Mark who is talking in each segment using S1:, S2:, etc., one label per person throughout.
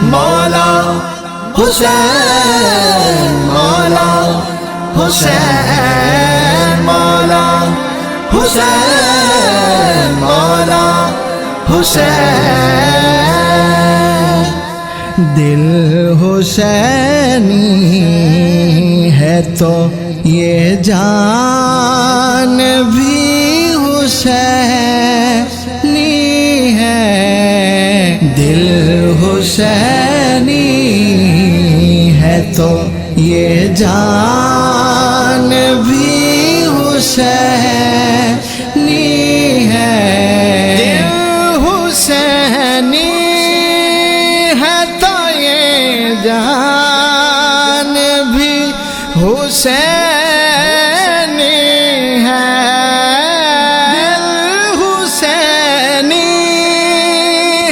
S1: مولا حسین مولا حسین مولا حسین مولا حسین دل حسینی ہے تو یہ جان بھی حسینی ہے دل حسینی ہے تو یہ جان بھی حسینی ہے دل حسینی ہے تو یہ جان بھی حسینی ہے دل حسینی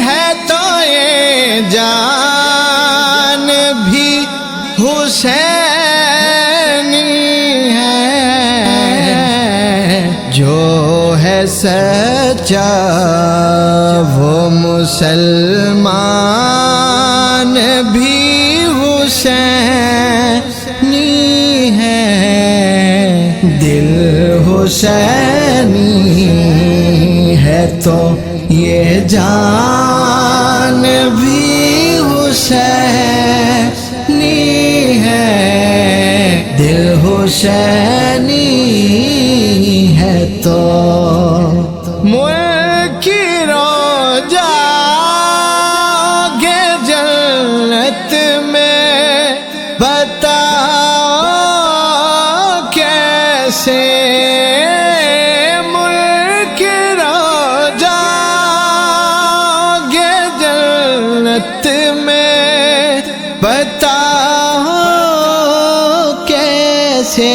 S1: ہے تو یہ جان بھی حسینی ہے جو ہے سچا وہ مسلمان بھی حسینی ہے دل حسینی ہے تو یہ جان بھی حسینی ہے دل حسینی ہے تو ملک کی روجا گے جنت میں بتاؤ کیسے ملک کی روجا گے جنت میں بتاؤ کیسے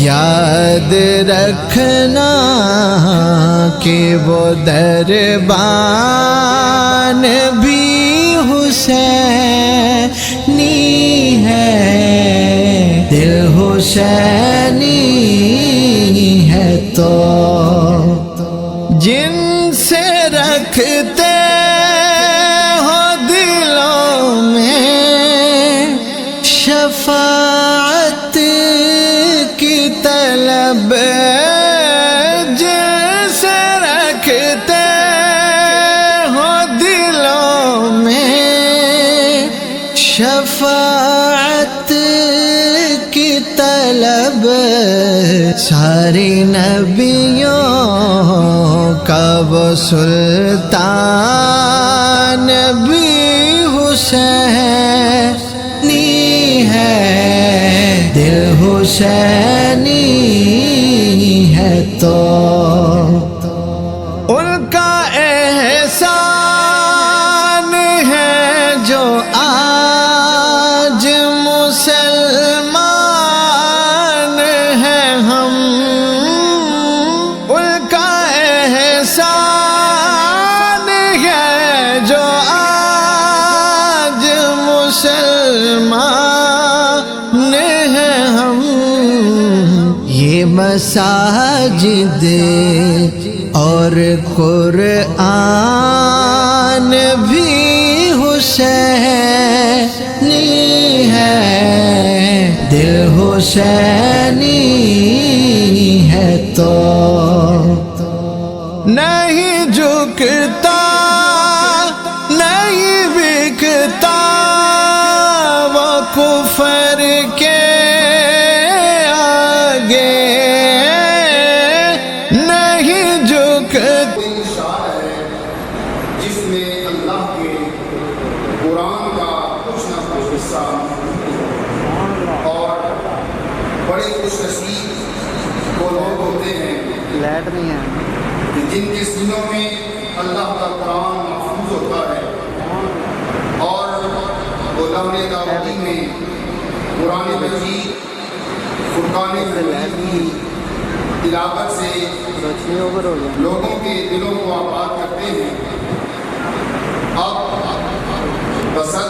S1: یاد رکھنا کہ وہ دربان بھی حسینی ہے دل حسینی ہے تو جن سے رکھتے ہو دلوں میں شفاعت کی طلب جیسے رکھتے ہو دلوں میں شفاعت کی طلب ساری نبیوں کا وہ سلطان بھی حسینی ہے دل حسینی ہے تو ان کا احسان ہے جو آج مسلمان ہیں ہم ان کا احسان ہے جو آج مسلمان ہیں ہم یہ مساجد اور قرآن بھی حسینی ہے دل حسینی ہے تو نہیں جھکتا نہیں بکتا وہ کفر کے آگے نہیں جھکتا
S2: جس میں اللہ کے قرآن کا کچھ نہ کچھ حصہ اور بڑے خوش نصیب وہ لوگ ہوتے ہیں کہ جن کے سینوں میں اللہ کا قرآن محفوظ ہوتا ہے اور وہ لمحے داودی میں قرآن مجید فرقان حمید کی تلاوت سے لوگوں کے دلوں کو آباد کرتے ہیں اب بسط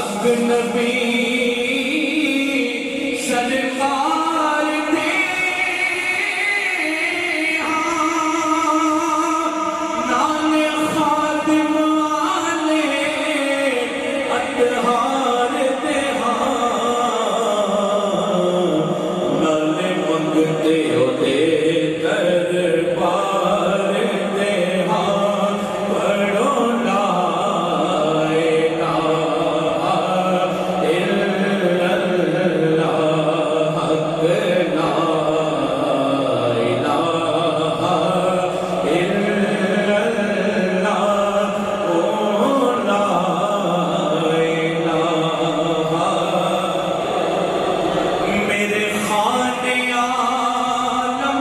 S3: سب نبی سرکار دے نال خادم والے اطہار دے نال منگتے ہوتے دربار دے پڑھو لا الہ الا اللہ حق لا الہ الا اللہ لا الہ میرے خانے عالم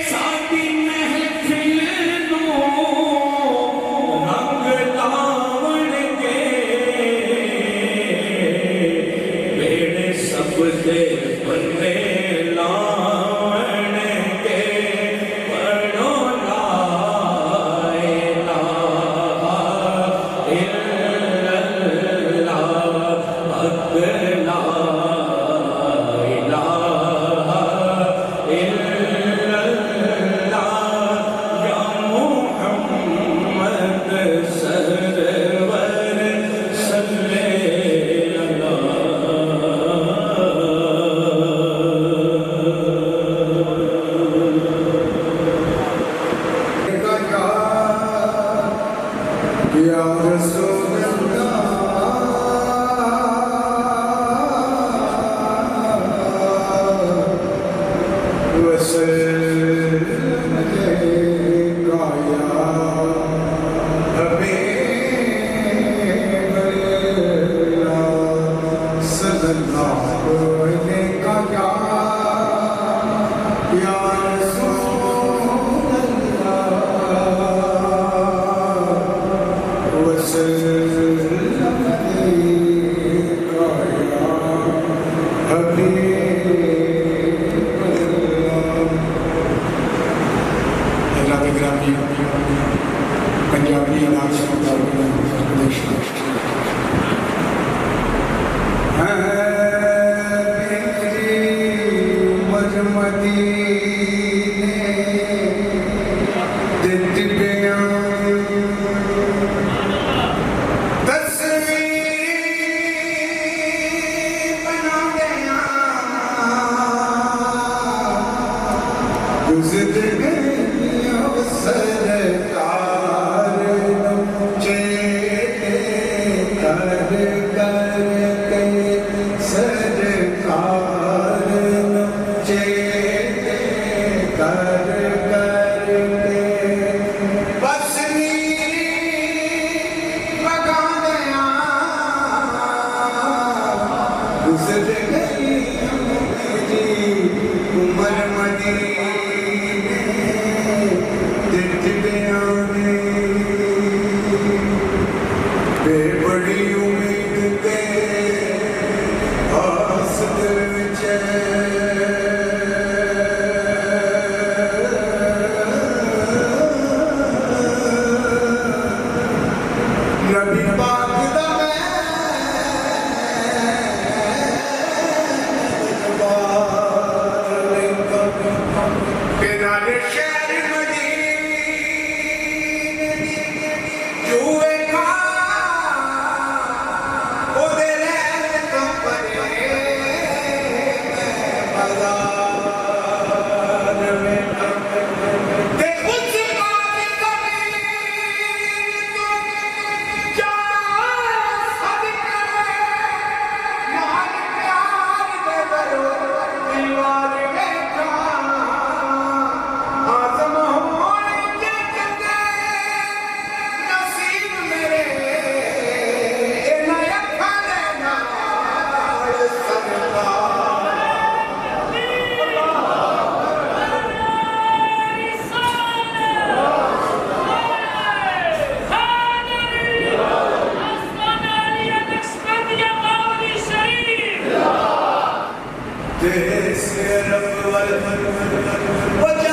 S3: ساڈی محفل نوں رنگ لاون گے بیڑے سب دے بندے لاون گے پڑھو لا الہ الا اللہ حق لا الہ الا اللہ یا محمد سرور صلی
S2: یا رسول اللہ وسلم علیکہ یا حبیب اللہ صلی اللہ علیہ یا رسول اللہ وسلم علیکہ یا حبیب حضرات گرامی پنجابی نام سے بڑی امید تے آس دل وچ نبی پاک دا رب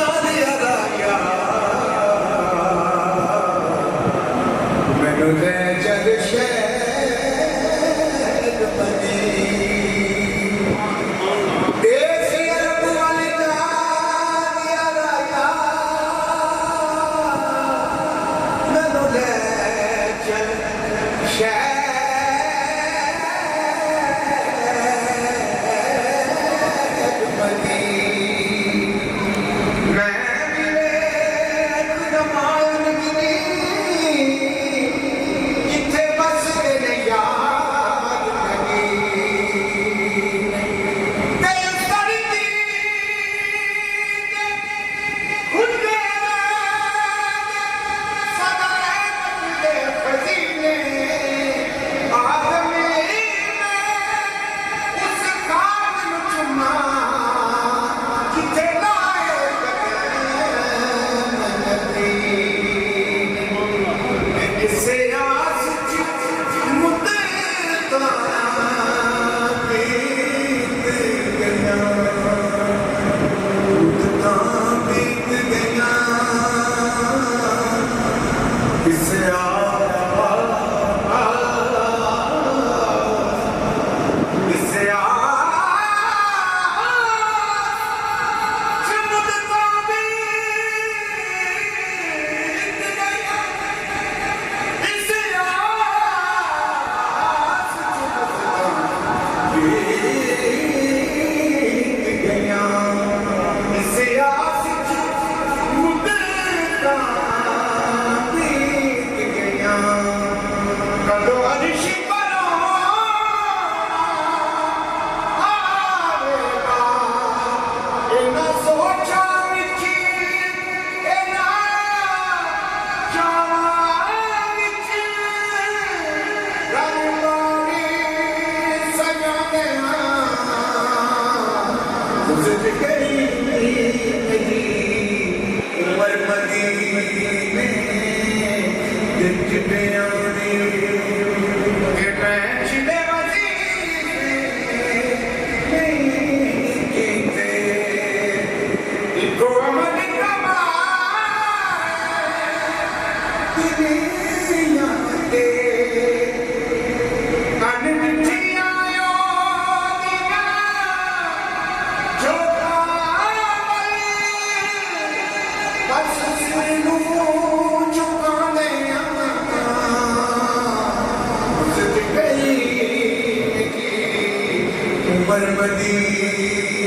S2: عمر مدینے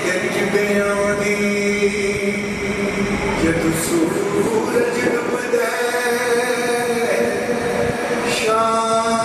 S2: وچ بیاں جد سورج ڈبدے شام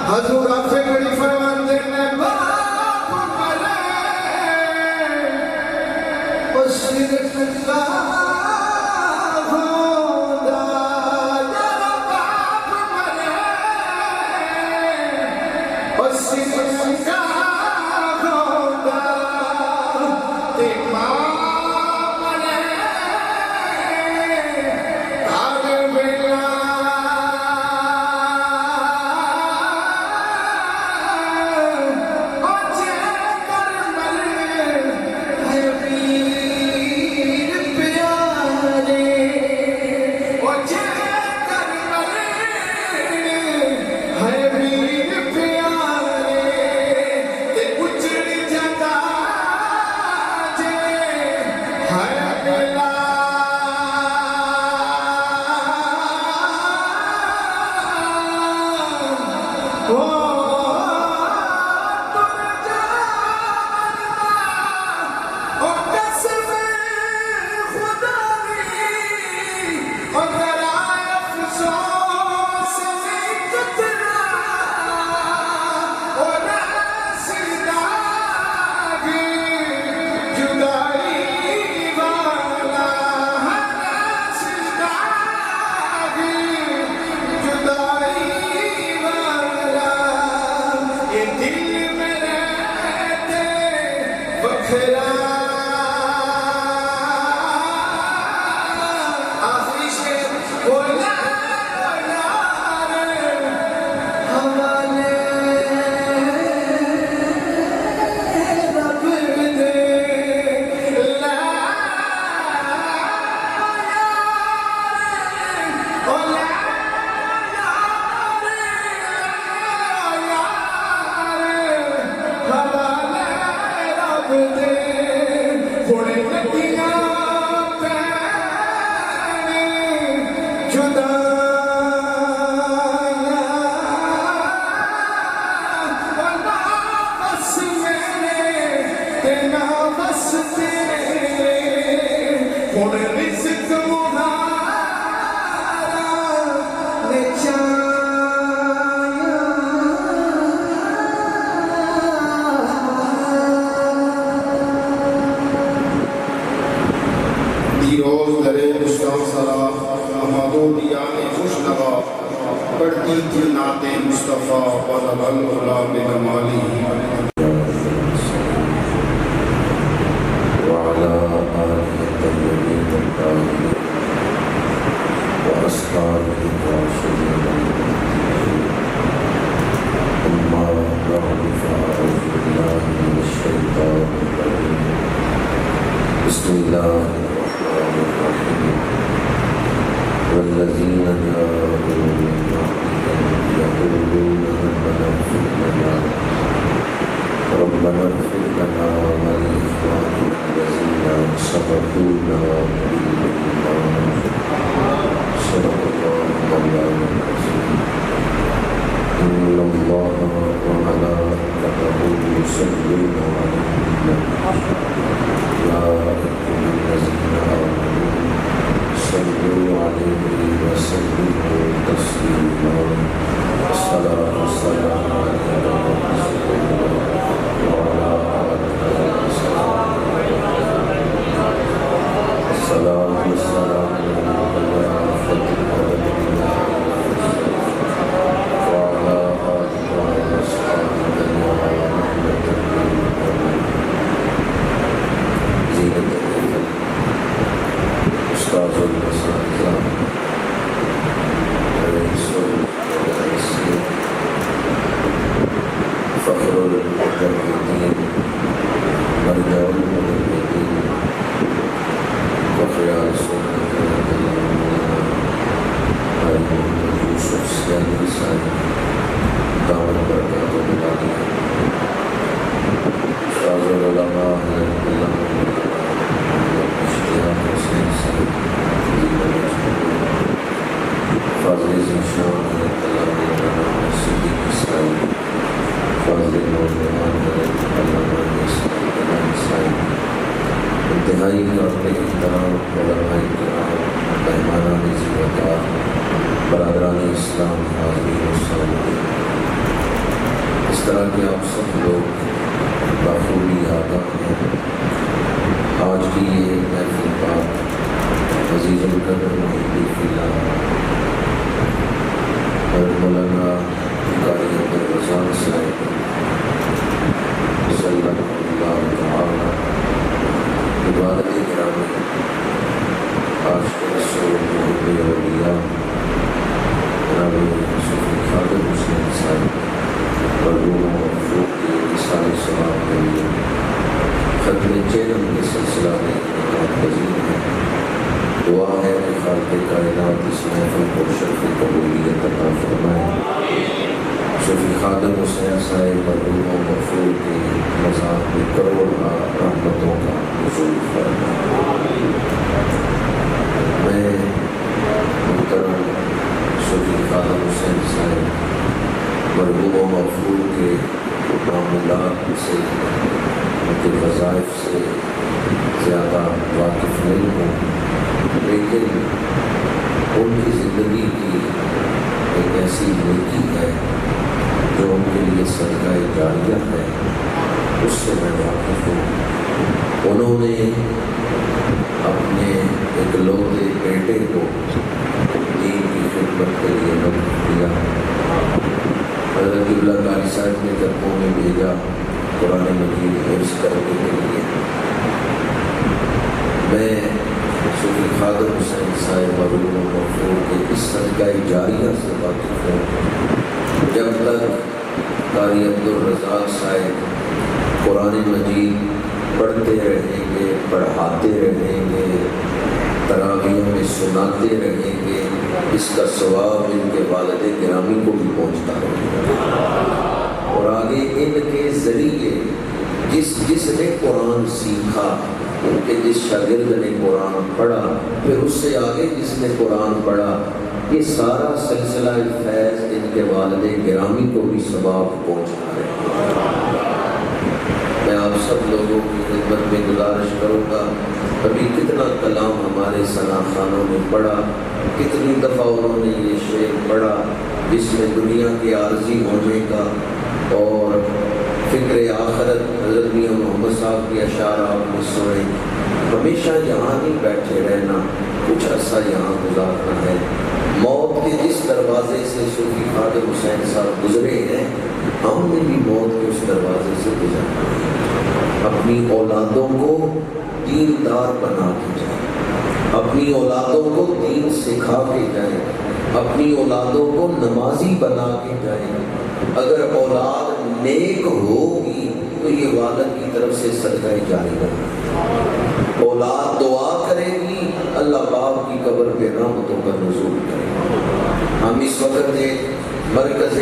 S2: حضور آفے بڑی فرماتے ہیں باپ مرے اور صرف اللہ ہوندہ جب باپ مرے اور صرف اللہ ہوندہ تے ماں مرے آگے بلا
S4: برادران اسلام حاضرین و سامعین، طرح کہ آپ سب لوگ بخوبی آگاہ ہیں، آج کی یہ محفل پاک عزیز القدر محبی فیلا اور مولانا قاری عبدالرزاق صاحب صلی اللہ تعالی عبادت گرامی عاشق رسول محب اولیاء جناب صوفی خادم حسین صاحب مرحوم مفروض کی اتصال ثواب کے لیے ختم چینل کے سلسلہ میں انعقاد پذیر ہے۔ دعا ہے کہ خالق کائنات اس محفل کو شرف قبولیت عطا فرمائے۔ صوفی خادم حسین صاحب مرحوم مفروض کی مزار میں کروڑ رحمتوں کا نزول فرمائے۔ میں محترم صوفی خادم حسین صاحب مرحوم مفروض کے معاملات سے ان کے وظائف سے زیادہ واقف نہیں ہوں، لیکن ان کی زندگی کی ایک ایسی نیکی ہے جو ان کے لیے صدقہ جاریہ ہے، اس سے میں واقف ہوں۔ انہوں نے اپنے اکلوتے بیٹے کو دین کی خدمت کے لیے وقف کیا۔ حضرت قبلہ قاری صاحب نے جب میں بھیجا قرآن مجید حفظ کرنے کے لیے، میں صوفی خادم حسین صاحب مرحوم مفروض کے اس صدقہ جاریہ سے واقف ہوں۔ جب تک قاری عبدالرزاق صاحب قرآن مجید پڑھتے رہیں گے، پڑھاتے رہیں گے، تراویحوں میں سناتے رہیں گے، اس کا ثواب ان کے والد گرامی کو بھی پہنچتا ہے، اور آگے ان کے ذریعے جس نے قرآن سیکھا، ان کے جس شاگرد نے قرآن پڑھا، پھر اس سے آگے جس نے قرآن پڑھا، یہ سارا سلسلہ فیض ان کے والد گرامی کو بھی ثواب پہنچتا ہے۔ میں آپ سب لوگوں کی خدمت میں گزارش کروں گا، ابھی کتنا کلام ہمارے ثنا خانوں نے پڑھا، کتنی دفعہ انہوں نے یہ شعر پڑھا جس میں دنیا کے عارضی ہونے کا اور فکر آخرت حضرت میاں محمد صاحب کی اشعار آپ نے سنے۔ ہمیشہ یہاں نہیں بیٹھے رہنا، کچھ عرصہ یہاں گزارنا ہے۔ موت کے جس دروازے سے صوفی خادم حسین صاحب گزرے ہیں، ہم نے بھی موت کے اس دروازے سے گزرنا ہے۔ اپنی اولادوں کو دیندار بنا کے جائیں، اپنی اولادوں کو دین سکھا کے جائیں، اپنی اولادوں کو نمازی بنا کے جائیں۔ اگر اولاد نیک ہوگی تو یہ والد کی طرف سے صدقہ جاریہ ہے۔ اولاد دعا کرے گی، اللہ باپ کی قبر پہ رحمتوں کا نزول کرے گا۔ ہم اس وقت ایک مرکز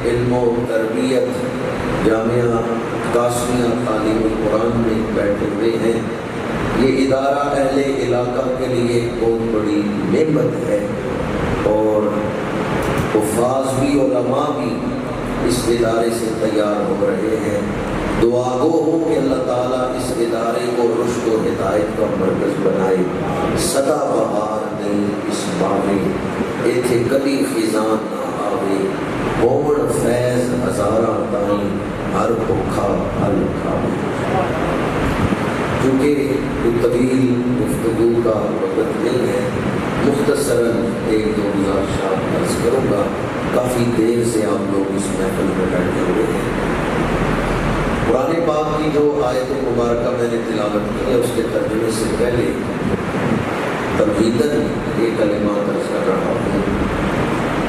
S4: علم و تربیت جامعہ قاسمیہ تعلیم القرآن میں بیٹھے ہوئے ہیں۔ یہ ادارہ اہل علاقہ کے لیے ایک بہت بڑی نعمت ہے، اور حفاظ بھی علماء بھی اس ادارے سے تیار ہو رہے ہیں۔ دعا گو ہو کہ اللہ تعالیٰ اس ادارے کو رشد و ہدایت کا مرکز بنائے۔ سدا بہار دل اس باغے، ایتھے کبھی خزاں نہ آوے، ہوڑ فیض ہزارہ تائیں، ہر بھوکھا پھل کھاوے۔ کیونکہ کوئی طویل گفتگو کا وقت نہیں ہے، مختصراً ایک دو گزارشات عرض کروں گا۔ کافی دیر سے آپ لوگ اس محفل میں بیٹھے ہوئے ہیں۔ قرآن پاک کی جو آیت مبارکہ میں نے تلاوت کی ہے، اس کے ترجمے سے پہلے تمہیداً یہ کلمات عرض کر رہا ہوں۔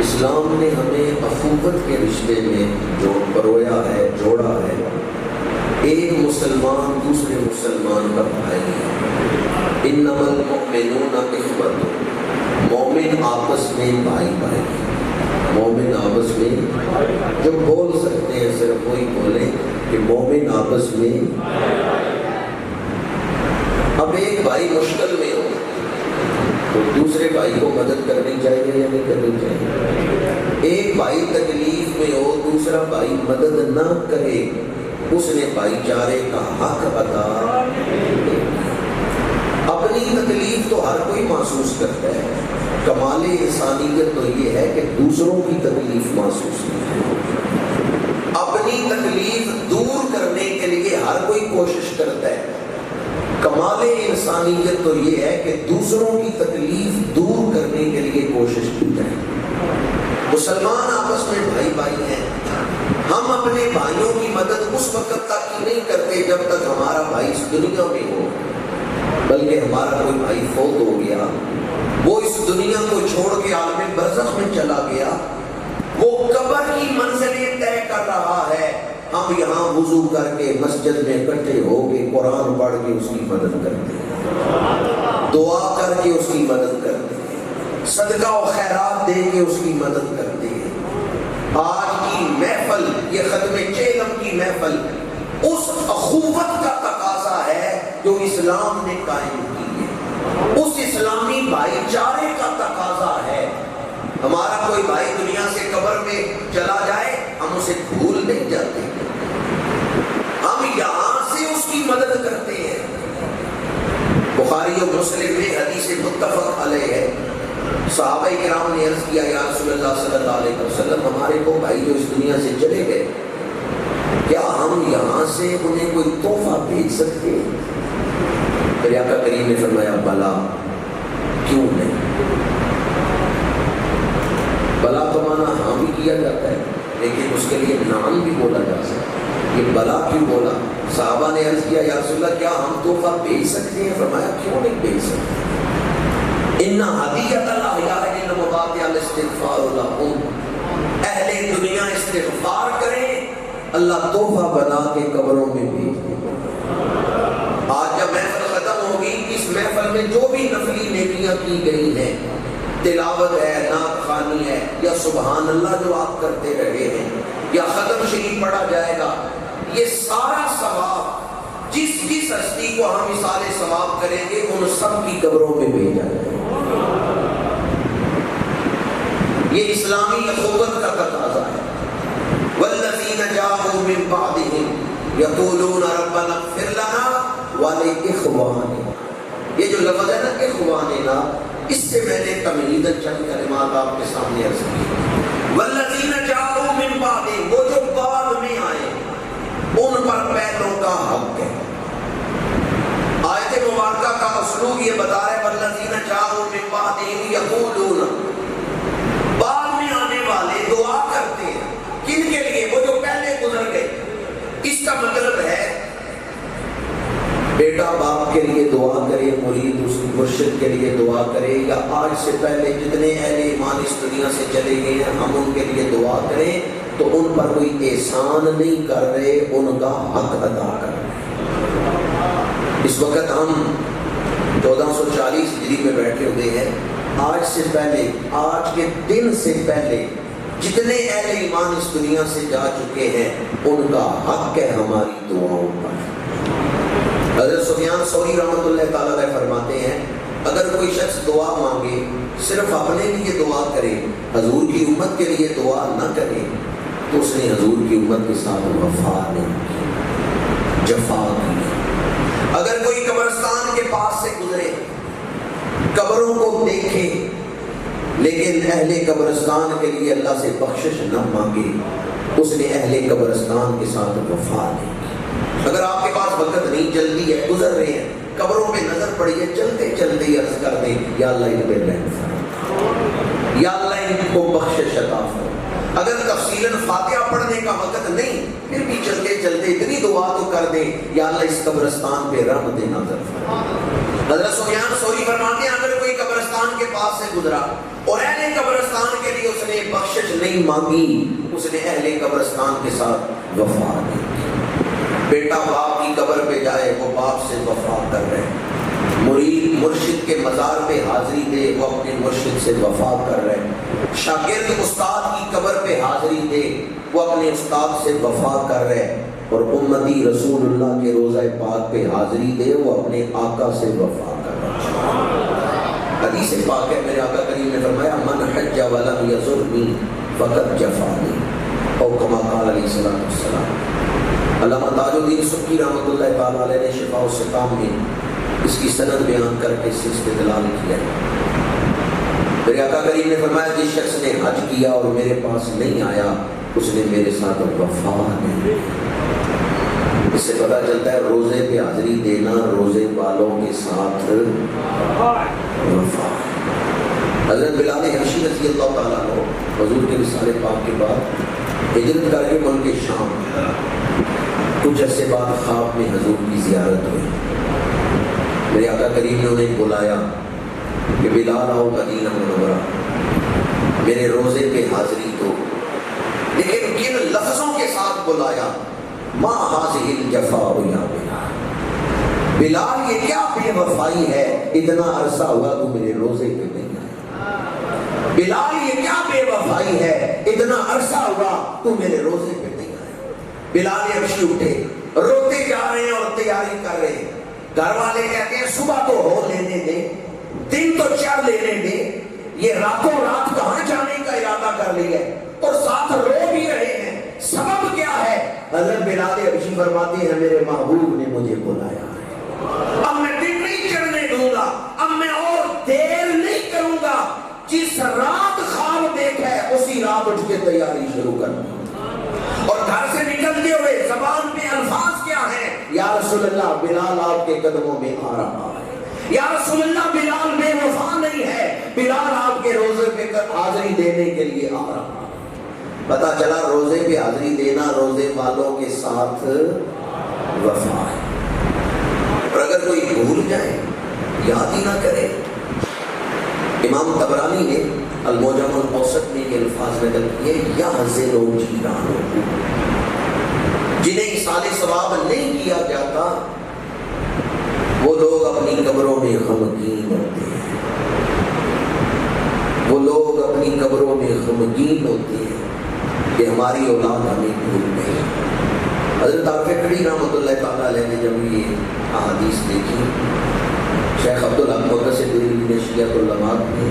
S4: اسلام نے ہمیں اخوت کے رشتے میں جو پرویا ہے، جوڑا ہے۔ ایک مسلمان دوسرے مسلمان کا بھائی ہے۔ انما المؤمنون اخوۃ، مومن آپس میں بھائی بھائی، مومن آپس میں، جو بول سکتے ہیں صرف وہی بولیں کہ مومن آپس میں۔ اب ایک بھائی مشکل میں ہو تو دوسرے بھائی کو مدد کرنی چاہیے یا نہیں کرنی چاہیے؟ ایک بھائی تکلیف میں ہو، دوسرا بھائی مدد نہ کرے، اس نے بھائی چارے کا حق ادا نہیں۔ اپنی تکلیف تو ہر کوئی محسوس کرتا ہے، کمال انسانیت تو یہ ہے کہ دوسروں کی تکلیف محسوس نہیں۔ اپنی انسانیت تو یہ ہے کہ دوسروں کی تکلیف دور کرنے کے لیے کوشش کی جائے. مسلمان آپس میں بھائی بھائی ہیں. ہم اپنے بھائیوں کی مدد اس وقت تک ہی نہیں کرتے جب تک ہمارا بھائی اس دنیا میں ہو، بلکہ ہمارا کوئی بھائی فوت ہو گیا، وہ اس دنیا کو چھوڑ کے عالم برزخ میں چلا گیا، وہ قبر کی منزلیں طے کر رہا ہے، ہم یہاں وضو کر کے مسجد میں اکٹھے ہو کے قرآن پڑھ کے اس کی مدد کرتے ہیں، دعا کر کے اس کی مدد کرتے ہیں، صدقہ و خیرات دے کے اس کی مدد کرتے ہیں. آج کی محفل، یہ ختم چہلم کی محفل اس اخوت کا تقاضا ہے جو اسلام نے قائم کی ہے، اس اسلامی بھائی چارے کا تقاضا ہے. ہمارا کوئی بھائی دنیا سے قبر میں چلا جائے ہم اسے بھول نہیں جاتے، ہم یہاں سے اس کی مدد کرتے ہیں. بخاری و مسلم میں حدیث متفق علیہ ہے، صحابہ کرام نے عرض کیا یا رسول اللہ صلی اللہ علیہ وسلم، ہمارے کو بھائی جو اس دنیا سے چلے گئے، کیا ہم یہاں سے انہیں کوئی تحفہ بھیج سکتے ہیں؟ پھر آقا کریم نے فرمایا بلا، کیوں نہیں. بلا تو مانا ہاں بھی کیا جاتا ہے، لیکن اس کے لیے نام بھی بولا جا سکتا ہے. یہ بلا کیوں بولا؟ صحابہ نے عرض کیا یا رسول اللہ کیا ہم تحفہ بھیج سکتے ہیں؟ فرمایا کیوں نہیں بھیج سکتے. ان ہدیۃ الاحیاء للموات الاستغفار لهم، اہل دنیا استغفار کریں، اللہ تحفہ بنا کے قبروں میں بھیج دے. آج جب محفل ختم ہوگی، اس محفل میں جو بھی نفلی نیکیاں کی گئی ہیں، تلاوت ہے، نعت خوانی ہے، یا سبحان اللہ جو آپ کرتے رہے ہیں، یا ختم شریف پڑھا جائے گا، یہ سارا ثواب جس جس ہستی کو ہم مثال ثواب کریں گے ان سب کی قبروں میں بھیجا جائے گا. یہ اسلامی اخوت کا تقاضا ہے. والذین جاءوا من بعدهم یقولون ربنا اغفر لنا ولاخواننا، یہ جو لفظ ہے نا اخواننا، اس سے میں نے تمہید چند کلمات آپ کے سامنے عرض کی. والذین جاءوا من بعدهم، وہ جو بعد میں آئے ان پر پہلوں کا حق ہے. آیت مبارکہ کا اسلوب یہ بتا رہا ہے والذین جاءوا من بعدهم یقولون، بعد میں آنے والے دعا کرتے ہیں. کن کے لیے؟ وہ جو پہلے گزر گئے. اس کا مطلب ہے بیٹا باپ کے لیے دعا کرے، مرید اس مرشد کے لیے دعا کرے، یا آج سے پہلے جتنے اہل ایمان اس دنیا سے چلے گئے ہیں ہم ان کے لیے دعا کریں، تو ان پر کوئی احسان نہیں کر رہے، ان کا حق ادا کر رہے. اس وقت ہم 1440 ہجری میں بیٹھے ہوئے ہیں. آج سے پہلے، آج کے دن سے پہلے جتنے اہل ایمان اس دنیا سے جا چکے ہیں ان کا حق ہے ہماری دعاؤں پر. حضرت سفیان ثوری رحمۃ اللہ تعالیٰ علیہ فرماتے ہیں اگر کوئی شخص دعا مانگے، صرف اپنے لیے دعا کرے، حضور کی امت کے لیے دعا نہ کرے، تو اس نے حضور کی امت کے ساتھ وفا نہیں کی، جفا کی. اگر کوئی قبرستان کے پاس سے گزرے، قبروں کو دیکھے، لیکن اہل قبرستان کے لیے اللہ سے بخشش نہ مانگے، اس نے اہل قبرستان کے ساتھ وفا نہیں کی. اگر آپ کے پاس وقت نہیں، جلدی ہے، گزر رہے ہیں، قبروں پہ نظر پڑی ہے، چلتے چلتے ہی عرض کر دیں یا اللہ ان پہ رحم فرما، یا اللہ ان کو بخشش عطا فرما. اگر تفصیلاً فاتحہ پڑھنے کا وقت نہیں، پھر بھی چلتے چلتے اتنی دعا تو کر دیں یا اللہ اس قبرستان پہ رحمت نازل فرما. حضرت سفیان ثوری فرماتے ہیں اگر کوئی قبرستان کے پاس سے گزرا اور اہل قبرستان کے لیے اس نے بخشش نہیں مانگی، اس نے اہل قبرستان کے ساتھ وفا نہیں کی. بیٹا باپ کی قبر پہ جائے، وہ باپ سے وفا کر رہے ہیں. مرید مرشد کے مزار پہ حاضری دے، وہ اپنے مرشد سے وفا کر رہے ہیں. شاگرد استاد کی قبر پہ حاضری دے، وہ اپنے استاد سے وفا کر رہے ہیں. اور امتی رسول اللہ کے روضہ پاک پہ حاضری دے، وہ اپنے آقا سے وفا کر رہے ہیں. حدیث پاک ہے، میرے آقا کریم نے فرمایا من حج ولم یزرنی فقد جفانی، اور کما قال علیہ الصلوۃ والسلام. علامہ تاج الدین سبکی رحمۃ اللہ تعالیٰ علیہ نے شفاء السقام میں اس کی سند بیان کر کے اس سے استدلال کیا ہے. میرے آقا کریم نے فرمایا جس شخص نے حج کیا اور میرے پاس نہیں آیا، اس نے میرے ساتھ وفا نہیں کی. اس سے پتہ چلتا ہے روزے پہ حاضری دینا روزے والوں کے ساتھ وفا۔ حضرت بلال حبشی رضی اللہ تعالیٰ عنہ حضور کے رسالے پاک کے بعد ہجرت کر کے ملک شام کچھ عرصے بعد خواب میں حضور کی زیارت ہوئی۔ میرے آقا کریم نے انہیں بلایا کہ بلال آؤ مدینہ منورہ، میرے روزے پہ حاضری دو، لیکن کن لفظوں کے ساتھ بلایا؟ ما هذه الجفاء یا بلال، بلال یہ کیا بے وفائی ہے، اتنا عرصہ ہوا تو میرے روزے پہ نہیں آیا۔ بلال یہ کیا بے وفائی ہے، اتنا عرصہ ہوا تو میرے روزے پہ نہیں آیا۔ بلال حبشی اٹھے، روتے جا رہے ہیں اور تیاری کر رہے ہیں۔ گھر والے کہتے ہیں صبح تو ہو لینے دیں، دن تو چڑھ لینے دیں، یہ راتوں رات کہاں جانے کا ارادہ کر لیا ہے، اور ساتھ رو بھی رہے ہیں، سبب کیا ہے؟ حضرت بلال حبشی فرماتے ہیں میرے محبوب نے مجھے بلایا ہے، اب میں دن نہیں چڑھنے دوں گا، اب میں اور دیر نہیں کروں گا، جس رات خواب دیکھا ہے اسی رات اٹھ کے تیاری شروع کرنا۔ اور گھر سے نکلتے ہوئے زبان میں الفاظ کیا ہیں؟ یا رسول اللہ بلال آپ کے قدموں میں آ رہا ہے، یا رسول اللہ بلال بے وفا نہیں ہے، بلال آپ کے روزے پہ حاضری دینے کے لیے آ رہا ہے۔ پتا چلا روزے پہ حاضری دینا روزے والوں کے ساتھ وفا ہے۔ اور اگر کوئی بھول جائے، یاد ہی نہ کرے، امام طبرانی نے المعجم الاوسط میں یہ الفاظ نقل کیے، یحزن جیرانہ، جنہیں ایصال ثواب نہیں کیا جاتا وہ لوگ اپنی قبروں میں غمگین ہوتے ہیں، وہ لوگ اپنی قبروں میں غمگین ہوتے ہیں کہ ہماری اولاد ہمیں بھول گئی۔ حضرت عارف کھڑی رحمۃ اللہ تعالیٰ علیہ نے جب یہ احادیث دیکھی، شیخ عبدالحق مقدس دہلوی نے شیعۃ العلماء میں،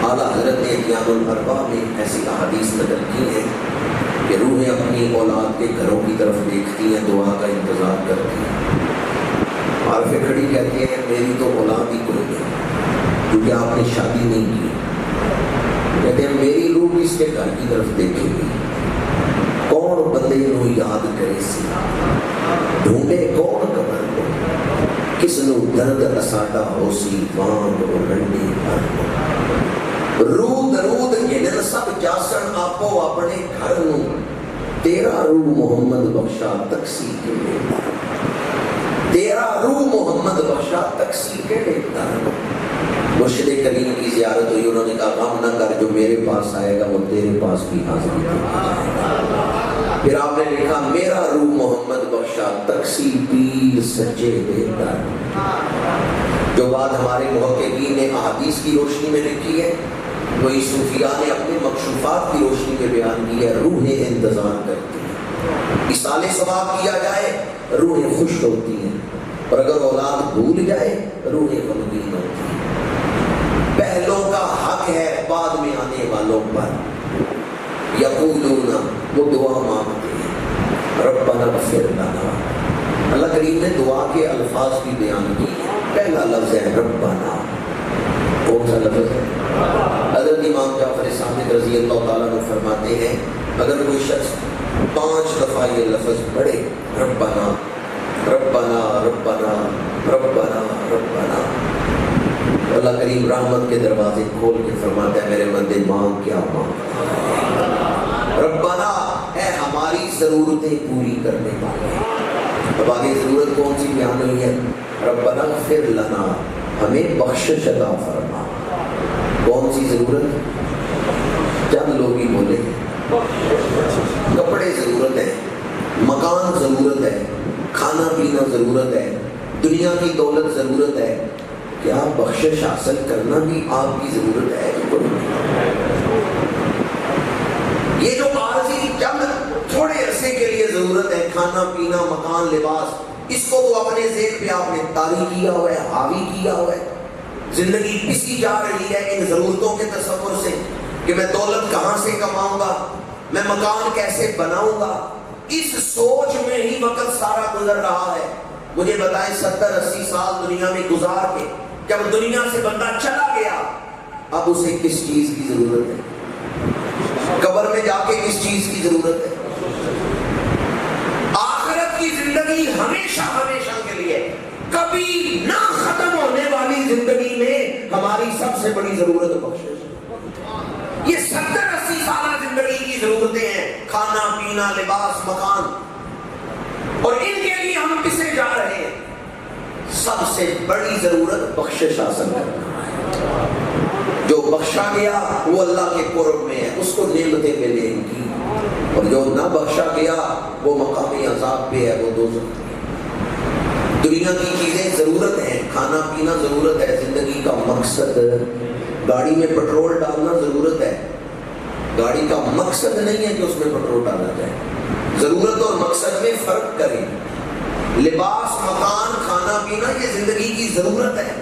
S4: اعلیٰ حضرت نے ادیان الاربعہ میں ایسی احادیث نقل کی ہیں کہ روحیں اپنی اولاد کے گھروں کی طرف دیکھتی ہیں، دعا کا انتظار کرتی ہیں۔ عارف کھڑی کہتے ہیں میری تو اولاد ہی کوئی نہیں، کیونکہ آپ نے شادی نہیں کی، کہتے ہیں میری روح اس کے گھر کی طرف دیکھے گی، کون بندے نو یاد کرے سی، ڈھونڈے کون قبر کو، کس نو درد اساڈا ہو سی وانگ او رنڈی ہر، روح درود گنن سب جاسن آپو اپنے گھر نو، تیرا روح محمد بخشا تکسی کے در، تیرا روح محمد بخشا تکسی کے در۔ مرشد کریم کی زیارت ہوئی، انہوں نے کہا غم نہ کر، جو میرے پاس آئے گا وہ تیرے پاس بھی حاضری دے گا۔ پھر آپ نے لکھا میرا روح محمد بخشا تکسی پیر سچے دے در، جو بات ہمارے محققین نے احادیث کی روشنی میں لکھی ہے وہی صوفیاء نے اپنے مکشوفات کی روشنی میں بیان کی ہے۔ روحیں انتظار کرتی ہیں، ایصال ثواب کیا جائے روحیں خوش ہوتی ہیں، اور اگر اولاد بھول جائے روحیں غمگین ہوتی ہیں۔ پہلوں کا حق ہے بعد میں آنے والوں پر، یقولون وہ دعا مانگتے ہیں ربنا اغفر لنا، اللہ کریم نے دعا کے الفاظ بھی بیان کی ہیں۔ پہلا لفظ ہے ربنا، کون سا لفظ ہے؟ حضرت امام جعفر صادق رضی اللہ تعالیٰ عنہ فرماتے ہیں اگر کوئی شخص 5 دفعہ یہ لفظ پڑھے ربنا ربنا ربنا ربنا ربنا، اللہ کریم رحمت کے دروازے کھول کے فرماتا ہے میرے بندے مانگ کیا مانگ، ربنا ہے ہماری ضرورتیں پوری کرنے والے۔ اب آگے ضرورت کون سی بیان ہوئی ہے؟ ربنا اغفر لنا، ہمیں بخشش عطا فرما۔ کون سی ضرورت؟ چند لوگ ہی بولے، کپڑے ضرورت ہے، مکان ضرورت ہے، کھانا پینا ضرورت ہے، دنیا کی دولت ضرورت ہے، کیا بخشش حاصل کرنا بھی آپ کی ضرورت ہے؟ یہ جو عارضی چند تھوڑے عرصے کے لیے ضرورت ہے، کھانا پینا مکان لباس، اس کو تو اپنے ذہن پہ آپ نے طاری کیا ہوا ہے، حاوی کیا ہوا ہے، زندگی پسی جا رہی ہے ان ضرورتوں کے تصور سے کہ میں دولت کہاں سے کماؤں گا، میں مکان کیسے بناؤں گا، اس سوچ میں ہی وقت سارا گزر رہا ہے۔ مجھے بتائیں 70-80 سال دنیا میں گزار کے جب دنیا سے بندہ چلا گیا اب اسے کس چیز کی ضرورت ہے؟ قبر میں جا کے کس چیز کی ضرورت ہے؟ آخرت کی زندگی پینا، لباس، مکان، اور ان کے لیے ہم پسے جا رہے ہیں۔ سب سے بڑی ضرورت بخشش حاصل کرنا ہے۔ جو بخشا گیا وہ اللہ کے قرب میں ہے، اس کو نعمتیں ملیں گی، اور جو نہ بخشا گیا وہ مقامی عذاب پہ ہے، وہ دوزخ میں ہے۔ دنیا کی چیزیں ضرورت ہیں، کھانا پینا ضرورت ہے، زندگی کا مقصد، گاڑی میں پٹرول ڈالنا ضرورت ہے، گاڑی کا مقصد نہیں ہے کہ اس میں پٹرول ڈالا جائے۔ ضرورت اور مقصد میں فرق کریں۔ لباس، مکان، کھانا پینا یہ زندگی کی ضرورت ہے،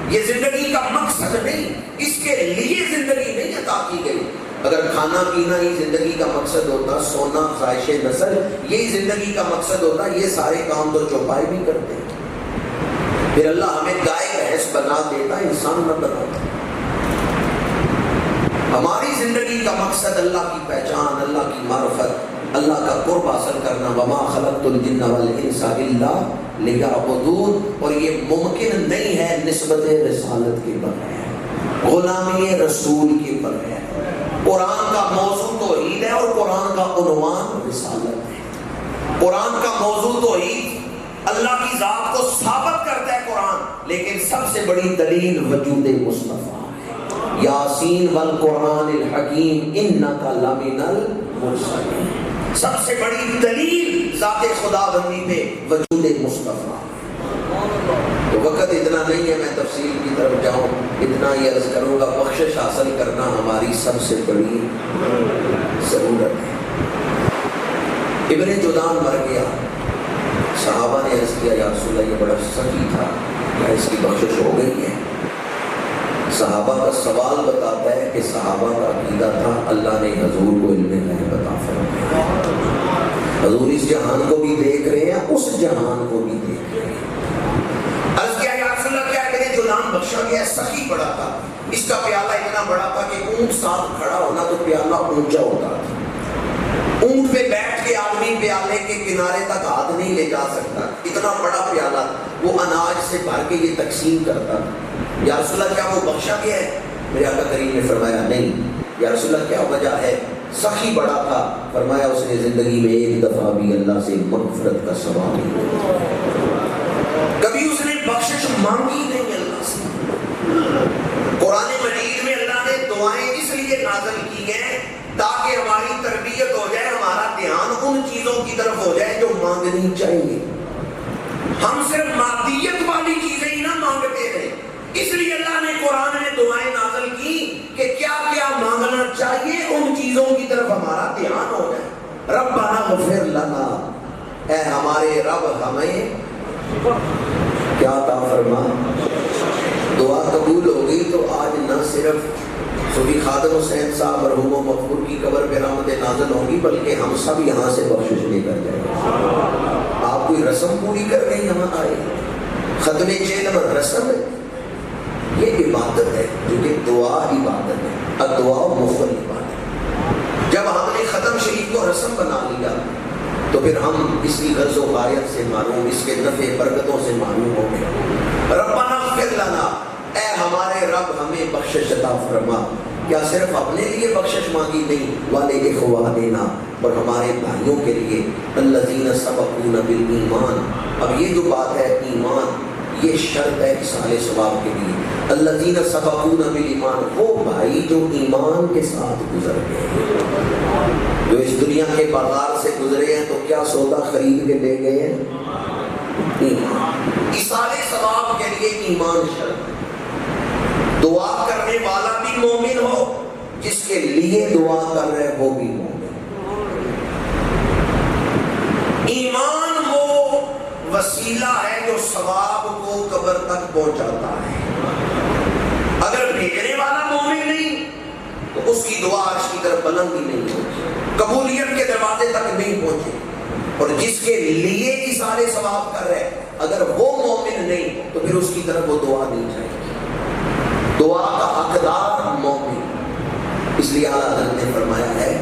S4: یہ زندگی کا مقصد نہیں، اس کے لیے زندگی نہیں عطا کی گئی۔ اگر کھانا پینا ہی زندگی کا مقصد ہوتا، سونا، خواہش نسل یہی زندگی کا مقصد ہوتا، یہ سارے کام تو چوپائے بھی کرتے ہیں۔ پھر اللہ ہمیں گائے بھینس بنا دیتا، انسان نہ بناتا۔ ہماری زندگی کا مقصد اللہ کی پہچان، اللہ کی معرفت، اللہ کا قرب حاصل کرنا۔ وما خلقت الجن والانس الا لیعبدون، اور یہ ممکن نہیں ہے نسبت رسالت کے بغیر، غلامی رسول کے بغیر۔ قرآن کا موضوع توحید ہے اور قرآن کا عنوان رسالت ہے۔ قرآن کا موضوع توحید، اللہ کی ذات کو ثابت کرتا ہے قرآن، لیکن سب سے بڑی دلیل وجود مصطفیٰ ہے۔ یاسین والقرآن الحکیم انک لمن المرسلین، سب سے بڑی دلیل ذات خدا بندی پہ وجود مصطفیٰ۔ تو وقت اتنا نہیں ہے میں تفصیل کی طرف جاؤں، اتنا ہی عرض کروں گا، بخشش حاصل کرنا ہماری سب سے بڑی ضرورت ہے۔ ابن جدعان مر گیا، صحابہ نے عرض کیا یا رسول اللہ یہ بڑا سخی تھا، کیا اس کی بخشش ہو گئی ہے؟ صحابہ کا سوال بتاتا ہے کہ صحابہ کا عقیدہ تھا اللہ نے حضور کو علم غیب عطا فرمایا، حضور اس جہان کو بھی دیکھ رہے ہیں، اس جہان کو بھی دیکھ رہے ہیں۔ عرض کیا یا رسول اللہ کیا ابن جدعان بخشا گیا؟ سخی بڑا تھا، اس کا پیالہ اتنا بڑا تھا کہ اونٹ ساتھ کھڑا ہونا تو پیالہ اونچا ہوتا تھا، اونٹ پہ بیٹھ کے آدمی پیالے کے کنارے تک ہاتھ نہیں لے جا سکتا، اتنا بڑا پیالہ، وہ اناج سے بھر کے یہ تقسیم کرتا تھا۔ یا رسول اللہ کیا وہ بخشا گیا ہے؟ میرے آقا کریم نے فرمایا نہیں۔ یا رسول اللہ کیا وجہ ہے؟ سخی بڑا تھا، فرمایا اس نے زندگی میں ایک دفعہ بھی اللہ سے مغفرت کا سوال نہیں کیا، کبھی اس نے بخشش مانگی نہیں اللہ سے۔ قرآن مجید میں اللہ نے دعائیں اس لیے نازل کی ہیں تاکہ ہماری تربیت ہو جائے، ہمارا دھیان ان چیزوں کی طرف ہو جائے جو مانگنی چاہیے۔ ہم صرف مادیت والی چیزیں ہی نہ مانگتے رہے، اس لیے اللہ نے قرآن میں دعائیں نازل کی کہ کیا کیا مانگنا چاہیے، ان چیزوں کی طرف ہمارا دھیان ہو جائے۔ ربنا اغفر لنا، اے ہمارے رب ہمیں کیا عطا فرما۔ دعا قبول ہو گئی تو آج نہ صرف صوفی خادم حسین صاحب مرحوم و مغفور کی قبر پہ رحمتیں نازل ہوں گی، بلکہ ہم سب یہاں سے بخشش لے کر جائیں گے۔ آپ کوئی رسم پوری کرنے یہاں آئے، ختم چیلم رسم ہے، یہ عبادت ہے، کیونکہ دعا عبادت ہے، الدعاء مخ العبادت۔ جب ہم نے ختم شریف کو رسم بنا لیا تو پھر ہم اس کی غرض و غایت سے معلوم، اس کے نفع برکتوں سے معلوم ہو گئے۔ ربنا اغفر لنا، اے ہمارے رب ہمیں بخشش عطا فرما۔ کیا صرف اپنے لیے بخشش مانگی نہیں، والے اخواننا، اور ہمارے بھائیوں کے لیے، الذین سبقونا بالایمان۔ اب یہ جو بات ہے ایمان، یہ شرط ہے اصحال ثواب کے لیے۔ الذین سبقونا بالایمان، وہ بھائی جو ایمان کے ساتھ گزر گئے، جو اس دنیا کے بازار سے گزرے ہیں تو کیا سودا خرید کے لے گئے ہیں؟ ایمان۔ اصحال ثواب کے لیے ایمان شرط ہے۔ دعا کرنے والا بھی مومن ہو، جس کے لیے دعا کر رہے وہ بھی مومن۔ ایمان وہ وسیلہ ہے جو ثواب کو قبر تک پہنچاتا ہے۔ اگر بھیجنے والا مومن نہیں تو اس کی دعا عرش کی طرف بلند ہی نہیں ہوتی، قبولیت کے دروازے تک نہیں پہنچے۔ اور جس کے لیے اصحال ثواب کر رہے اگر وہ مومن نہیں تو پھر اس کی طرف وہ دعا نہیں جائے گی۔ دعا کا حقدار مومن۔ اس لیے اعلیٰ حضرت نے فرمایا ہے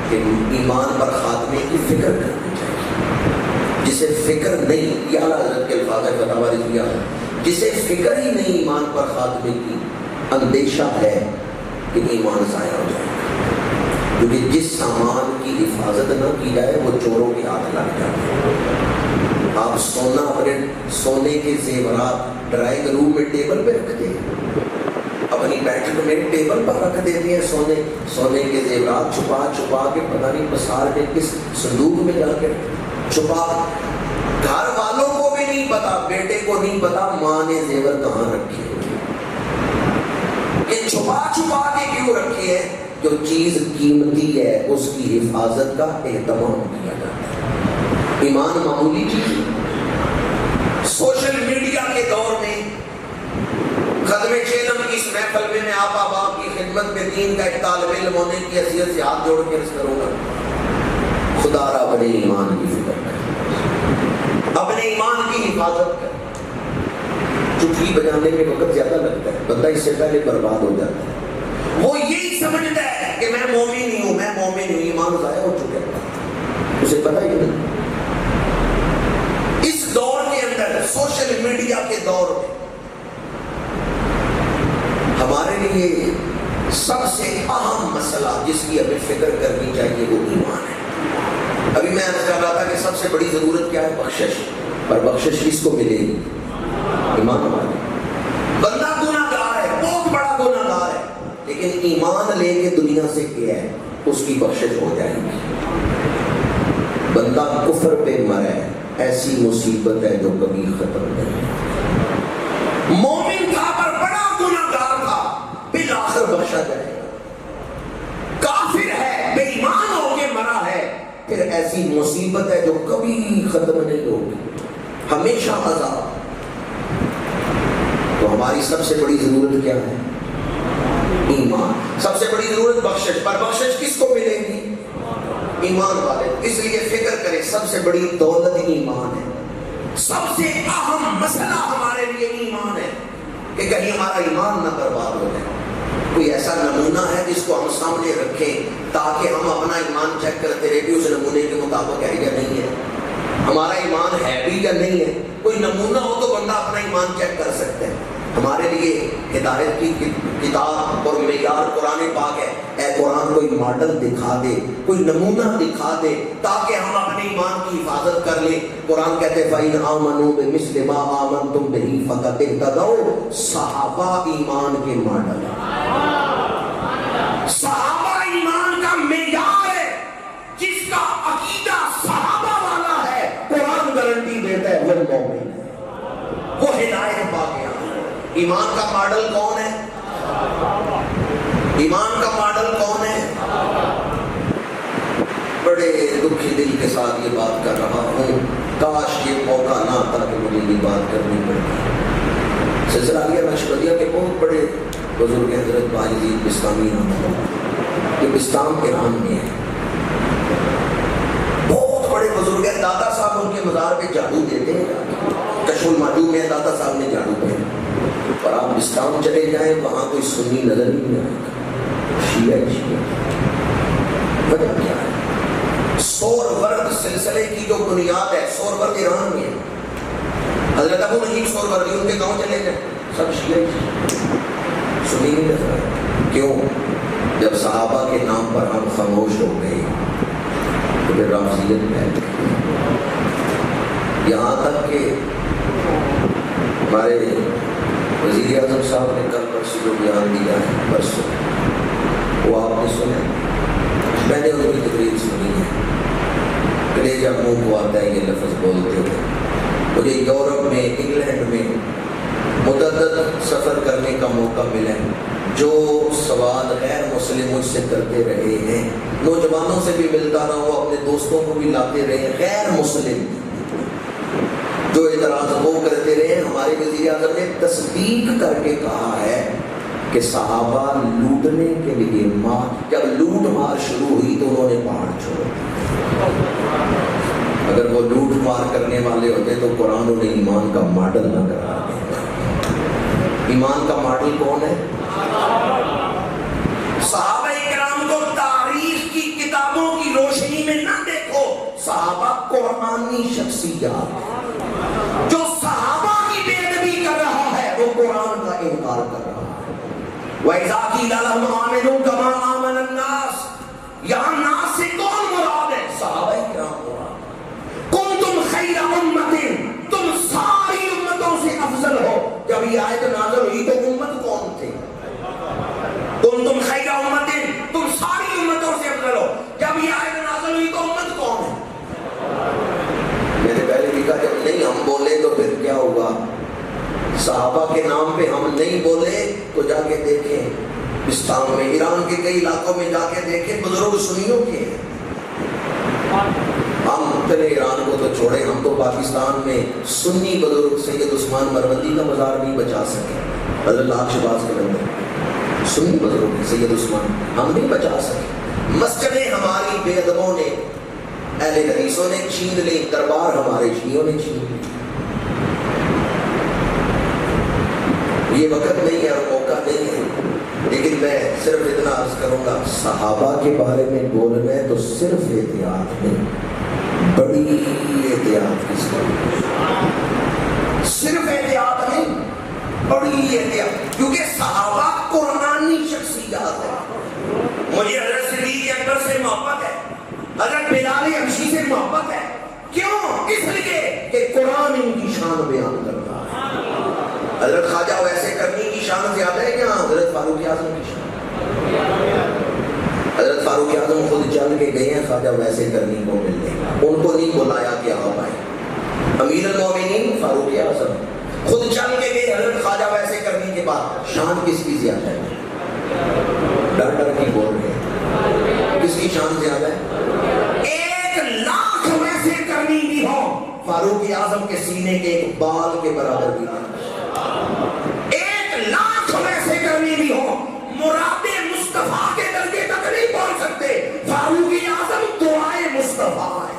S4: کہ ایمان پر خاتمے کی فکر کرنی چاہیے۔ جسے فکر نہیں، یہ اعلیٰ حضرت کے الفاظ ہے فتاوی رضویہ، جسے فکر ہی نہیں ایمان پر خاتمے کی، اندیشہ ہے کہ ایمان ضائع ہو جائے گا۔ کیونکہ جس سامان کی حفاظت نہ کی جائے وہ چوروں کے ہاتھ لگ جاتے ہیں۔ آپ سونا اپنے سونے کے زیورات ڈرائنگ روم میں ٹیبل پہ رکھتے ہیں، اپنی بیٹھک میں ٹیبل پر رکھ دیتے ہیں سونے کے زیورات چھپا چھپا کے، پتہ نہیں پسار کے کس صندوق میں جا کے چھپا، گھر والوں کو بھی نہیں پتا، بیٹے کو نہیں پتا ماں نے زیور کہاں رکھے، یہ چھپا چھپا کے کیوں رکھے ہیں؟ جو چیز قیمتی ہے اس کی حفاظت کا اہتمام کیا جاتا ہے۔ ایمان معمولی چیز ہے۔ سوشل میڈیا کے دور میں ختم چیلم کی اس محفل میں آپ آپ کی خدمت میں دین کا ایک طالب علم ہونے کی حیثیت سے ہاتھ جوڑ کے عرض کروں گا، خدا را اپنے ایمان کی فکر کر، اپنے ایمان کی حفاظت کر۔ چٹکی بجانے میں وقت زیادہ لگتا ہے، بندہ اس سے پہلے برباد ہو جاتا ہے۔ وہ یہی سمجھتا ہے کہ میں مومن ہی ہوں، میں مومن ہوں، ایمان ضائع ہو چکا ہے، اسے پتہ ہی نہیں۔ اس دور کے اندر، سوشل میڈیا کے دور میں، ہمارے لیے سب سے اہم مسئلہ جس کی ہمیں فکر کرنی چاہیے وہ ایمان ہے۔ ابھی میں عرض کر رہا تھا کہ سب سے بڑی ضرورت کیا ہے؟ بخشش۔ پر بخشش کس کو ملے گی؟ ایمان والے۔ بندہ گناہ گار ہے، بہت بڑا گناہ گار ہے، لیکن ایمان لے کے دنیا سے کیا ہے اس کی بخشش ہو جائے گی۔ بندہ کفر پہ مرے، ایسی مصیبت ہے جو کبھی ختم نہیں۔ مومن تھا پر بڑا گناہ گار تھا، بالآخر بخشا جائے گا۔ کافر ہے، بے ایمان ہو کے مرا ہے، پھر ایسی مصیبت ہے جو کبھی ختم نہیں ہوگی، ہمیشہ عذاب۔ تو ہماری سب سے بڑی ضرورت کیا ہے؟ ایمان۔ سب سے بڑی ضرورت بخشش، پر بخشش کس کو ملے گی؟ ایمان والے۔ اس لیے فکر کریں، سب سے بڑی دولت ایمان ہے، سب سے اہم مسئلہ ہمارے لیے ایمان ہے کہ کہیں ہمارا ایمان نہ برباد ہو جائے۔ کوئی ایسا نمونہ ہے جس کو ہم سامنے رکھیں تاکہ ہم اپنا ایمان چیک کرتے رہے کہ اس نمونے کے مطابق ہے یا نہیں ہے، ہمارا ایمان ہے بھی یا نہیں ہے۔ کوئی نمونہ ہو تو بندہ اپنا ایمان چیک کر سکتا ہے۔ ہمارے لیے ہدایت کی کتاب اور معیار قرآن پاک ہے۔ اے قرآن کوئی ماڈل دکھا دے، کوئی نمونہ دکھا دے تاکہ ہم اپنے ایمان کی حفاظت کر لیں۔ قرآن کہتے ہیں فَإِنْ آمَنُوا بِمِثْلِ مَا آمَنْتُمْ بِهِ فَقَدِ اهْتَدَوْا۔ صحابہ ایمان کے ماڈل ہیں، صحابہ ایمان کا معیار ہے۔ جس کا عقیدہ صحابہ والا ہے، قرآن گارنٹی دیتا ہے وہ مومن ہے، وہ ہدایت پا گیا۔ ایمان کا ماڈل کون ہے؟ ایمان کا ماڈل کون ہے؟ بڑے دکھی دل کے ساتھ یہ بات کر رہا ہوں، کاش یہ موقع نہ آتا کہ مجھے یہ بات کرنی پڑتی۔ سلسلہ عالیہ نقشبندیہ کے بہت بڑے بزرگ حضرت باجید بستامی یہ بستام ایران میں ہے، بہت بڑے بزرگ ہیں۔ دادا صاحب ان کے مزار پہ جھاڑو دیتے ہیں، کشف المعدوم میں دادا صاحب نے جھاڑو پہ، اور آپ بستام چلے جائیں وہاں کوئی سنی نظر نہیں آئے گا، شیعہ وجہ کیا ہے؟ سور ورد سلسلے کی جو بنیاد ہے، سور ورد ایران میں ہے۔ حضرت ابو نجیب سور وردی ان کے گاؤں چلے جائیں سب شیعہ سنی نہیں نظر آئے۔ کیوں؟ جب صحابہ کے نام پر ہم خاموش ہو گئے تو پھر رافضیت پھیل گئی، یہاں تک کہ ہمارے وزیر اعظم صاحب نے کل پرسوں جو بیان دیا ہے، پرسوں وہ آپ نے سنا، میں نے ان کی تقریر سنی ہے، کلیجہ منہ کو آتا ہے یہ لفظ بولتے ہوئے۔ مجھے یورپ میں، انگلینڈ میں متعدد سفر کرنے کا موقع ملا ہے، جو سوال غیر مسلم مجھ سے کرتے رہے ہیں، نوجوانوں سے بھی ملتا رہا ہوں، اپنے دوستوں کو بھی لاتے رہے، غیر مسلم جو اعتراض وہ کرتے رہے۔ ہمارے وزیر اعظم نے تصدیق کر کے کہا ہے کہ صحابہ لوٹنے کے لیے جب لوٹ مار شروع ہوئی تو انہوں نے پہاڑ چھوڑا۔ اگر وہ لوٹ مار کرنے والے ہوتے تو قرآن انہیں ایمان کا ماڈل نہ کرا دیتا۔ ایمان کا ماڈل کون ہے؟ صحابہ کرام کو تاریخ کی کتابوں کی روشنی میں نہ دیکھو، صحابہ قرآنی شخصیات، جو صحابہ کی بے ادبی کر رہا ہے وہ قرآن کا انکار کر رہا ہے۔ وَإِذَا قِيلَ لَهُمْ آمِنُوا كَمَا آمَنَ النَّاسُ
S5: یہاں ناس سے کون مراد ہے؟ صحابہ کرام مراد۔ کنتم خیر امت، تم ساری امتوں سے افضل ہو۔ جب یہ آیت نازل ہوئی تو امت کون تھے؟ کنتم خیر امت، تم ساری امتوں سے افضل ہو۔ جب یہ آیت نازل ہوئی تو امت کون ہے؟
S4: میں نے پہلے بھی کہا جب نہیں ہم بولے تو پھر کیا ہوگا؟ صحابہ کے نام پہ ہم نہیں بولے تو جا کے دیکھیں پاکستان میں، ایران کے کئی علاقوں میں جا کے دیکھیں بزرگ سنیوں کے ہیں۔ ہم چلے ایران کو تو چھوڑے، ہم تو پاکستان میں سنی بزرگ سید عثمان مروندی کا مزار نہیں بچا سکے، حضرت لاکھ شہباز کے اندر سنی بزرگ سید عثمان ہم نہیں بچا سکے۔ مسجدیں ہماری بے ادبوں نے، اہل حدیثوں نے چھین لی، دربار ہمارے شیعوں نے چھین لی۔ یہ وقت نہیں ہے اور موقع نہیں ہے، لیکن میں صرف اتنا عرض کروں گا، صحابہ کے بارے میں بولنا ہے تو صرف احتیاط نہیں، بڑی احتیاط کی
S5: صرف احتیاط نہیں، بڑی احتیاط، کیونکہ صحابہ قرآنی شخصیات ہیں۔ مجھے حضرت صدیق اکبر سے محبت ہے، حضرت بلال حبشی سے محبت ہے، کیوں؟ اس لیے کہ قرآن ان کی شان بیان کرتا ہے۔ حضرت خواجہ ویسے کرنی کی شان زیادہ ہے یا حضرت فاروق اعظم کی شان؟ حضرت فاروق اعظم خود چل کے گئے ہیں خواجہ ویسے کرنی کو ملنے، ان کو نہیں بلایا کہ آپ آئے۔ امیر المومنین فاروق اعظم خود چل کے گئے حضرت خواجہ ویسے کرنی کے بعد، شان کس کی زیادہ ہے؟ ڈر ڈر کی بول رہے ہیں، کس کی شان زیادہ ہے؟ 1,00,000 ویسے کرنی بھی ہو، فاروق اعظم کے سینے کے ایک بال کے برابر بھی نہیں۔ 1,00,000 ویسے کرنی بھی ہو، مراد مصطفیٰ کے درجے تک نہیں پہنچ سکتے، فاروق اعظم دعائے مصطفیٰ ہے۔